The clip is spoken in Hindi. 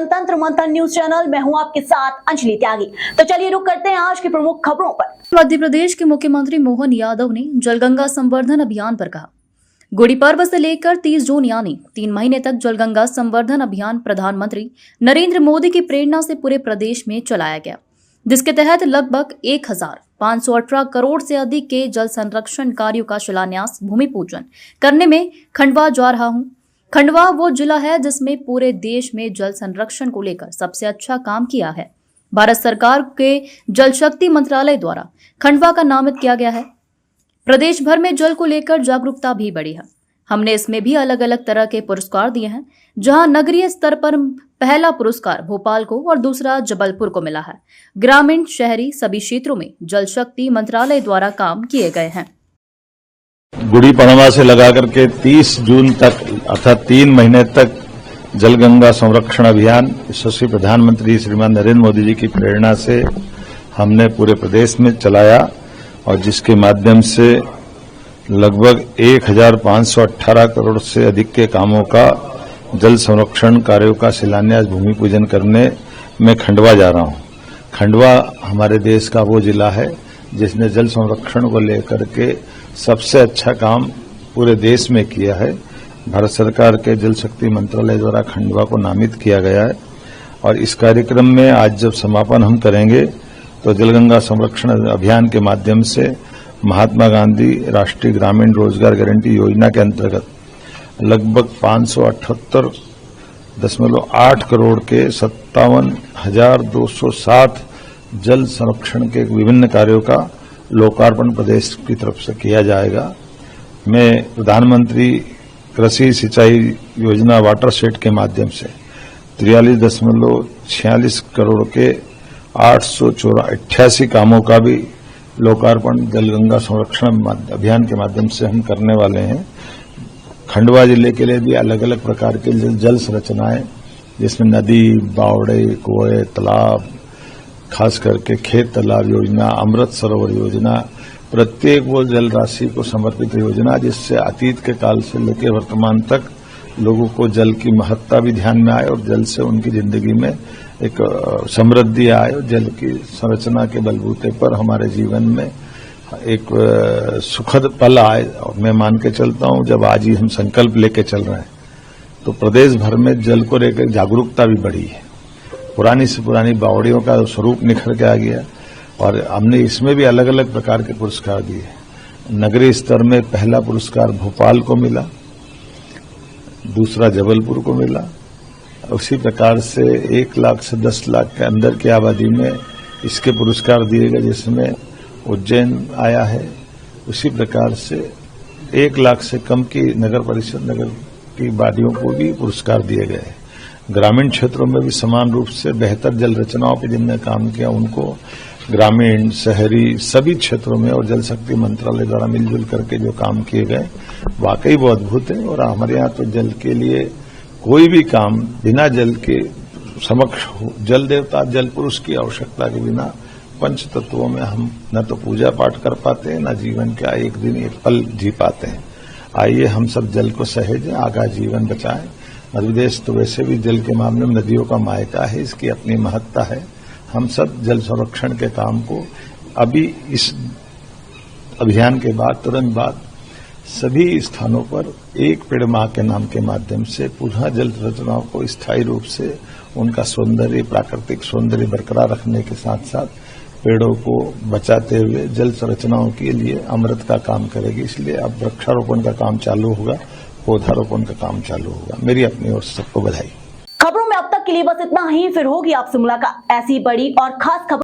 जनतंत्र मंथन न्यूज चैनल। मैं हूं आपके साथ अंजलि त्यागी। तो चलिए रुक करते हैं आज की प्रमुख खबरों पर। मध्य प्रदेश के मुख्यमंत्री मोहन यादव ने जलगंगा संवर्धन अभियान पर कहा। गुड़ी पर्व से लेकर 30 जून यानी 3 महीने तक जलगंगा संवर्धन अभियान प्रधानमंत्री नरेंद्र मोदी की प्रेरणा से पूरे प्रदेश में चलाया गया, जिसके तहत लगभग 1518 करोड़ से अधिक के जल संरक्षण कार्यों का शिलान्यास भूमि पूजन करने में खंडवा जा रहा हूं। खंडवा वो जिला है जिसमें पूरे देश में जल संरक्षण को लेकर सबसे अच्छा काम किया है। भारत सरकार के जल शक्ति मंत्रालय द्वारा खंडवा का नामित किया गया है। प्रदेश भर में जल को लेकर जागरूकता भी बढ़ी है। हमने इसमें भी अलग अलग तरह के पुरस्कार दिए हैं, जहां नगरीय स्तर पर पहला पुरस्कार भोपाल को और दूसरा जबलपुर को मिला है। ग्रामीण शहरी सभी क्षेत्रों में जल शक्ति मंत्रालय द्वारा काम किए गए हैं। गुड़ी पड़वा से लगाकर के 30 जून तक अर्थात 3 महीने तक जलगंगा संरक्षण अभियान यशस्वी प्रधानमंत्री श्रीमान नरेंद्र मोदी जी की प्रेरणा से हमने पूरे प्रदेश में चलाया और जिसके माध्यम से लगभग 1518 करोड़ से अधिक के कामों का जल संरक्षण कार्यों का शिलान्यास भूमि पूजन करने में खंडवा जा रहा हूं। खंडवा हमारे देश का वो जिला है जिसने जल संरक्षण को लेकर के सबसे अच्छा काम पूरे देश में किया है। भारत सरकार के जल शक्ति मंत्रालय द्वारा खंडवा को नामित किया गया है और इस कार्यक्रम में आज जब समापन हम करेंगे तो जलगंगा संरक्षण अभियान के माध्यम से महात्मा गांधी राष्ट्रीय ग्रामीण रोजगार गारंटी योजना के अंतर्गत लगभग 578.8 करोड़ के 57,207 जल संरक्षण के विभिन्न कार्यों का लोकार्पण प्रदेश की तरफ से किया जाएगा। मैं प्रधानमंत्री कृषि सिंचाई योजना वाटरशेड के माध्यम से 43.46 करोड़ के 888 कामों का भी लोकार्पण जलगंगा संरक्षण अभियान के माध्यम से हम करने वाले हैं। खंडवा जिले के लिए भी अलग अलग प्रकार के जल संरचनाएं जिसमें नदी, बावड़े, कुएं, तालाब, खास करके खेत तालाब योजना, अमृत सरोवर योजना, प्रत्येक वो जल राशि को समर्पित योजना जिससे अतीत के काल से लेकर वर्तमान तक लोगों को जल की महत्ता भी ध्यान में आए और जल से उनकी जिंदगी में एक समृद्धि आए और जल की संरचना के बलबूते पर हमारे जीवन में एक सुखद पल आए। और मैं मान के चलता हूं जब आज ही हम संकल्प लेके चल रहे हैं तो प्रदेश भर में जल को लेकर जागरूकता भी बढ़ी है। पुरानी से पुरानी बावड़ियों का स्वरूप निखर के आ गया और हमने इसमें भी अलग अलग प्रकार के पुरस्कार दिए। नगरीय स्तर में पहला पुरस्कार भोपाल को मिला, दूसरा जबलपुर को मिला। उसी प्रकार से 1 लाख से 10 लाख के अंदर की आबादी में इसके पुरस्कार दिए गए, जिसमें उज्जैन आया है। उसी प्रकार से 1 लाख से कम की नगर परिषद नगर की वादियों को भी पुरस्कार दिए गए। ग्रामीण क्षेत्रों में भी समान रूप से बेहतर जल रचनाओं पर जिनने काम किया उनको ग्रामीण शहरी सभी क्षेत्रों में और जल शक्ति मंत्रालय द्वारा मिलजुल करके जो काम किए गए वाकई वो अद्भुत है। और हमारे यहाँ तो जल के लिए कोई भी काम बिना जल के समक्ष हो, जल देवता जल पुरुष की आवश्यकता के बिना पंच तत्वों में हम न तो पूजा पाठ कर पाते हैं, न जीवन का एक दिन एक पल जी पाते हैं। आइए हम सब जल को सहेजें, आगा जीवन बचाएं। मध्य प्रदेश तो वैसे भी जल के मामले में नदियों का मायका है, इसकी अपनी महत्ता है। हम सब जल संरक्षण के काम को अभी इस अभियान के बाद तुरंत बाद सभी स्थानों पर एक पेड़ मां के नाम के माध्यम से पुनः जल संरचनाओं को स्थायी रूप से उनका सौंदर्य, प्राकृतिक सौंदर्य बरकरार रखने के साथ साथ पेड़ों को बचाते हुए जल संरचनाओं के लिए अमृत का काम करेगी। इसलिए अब वृक्षारोपण का काम चालू होगा, पौधारोपण का काम चालू होगा। मेरी अपनी ओर से सबको बधाई। खबरों में अब तक के लिए बस इतना ही। फिर होगी आपसे मुलाकात ऐसी बड़ी और खास खबर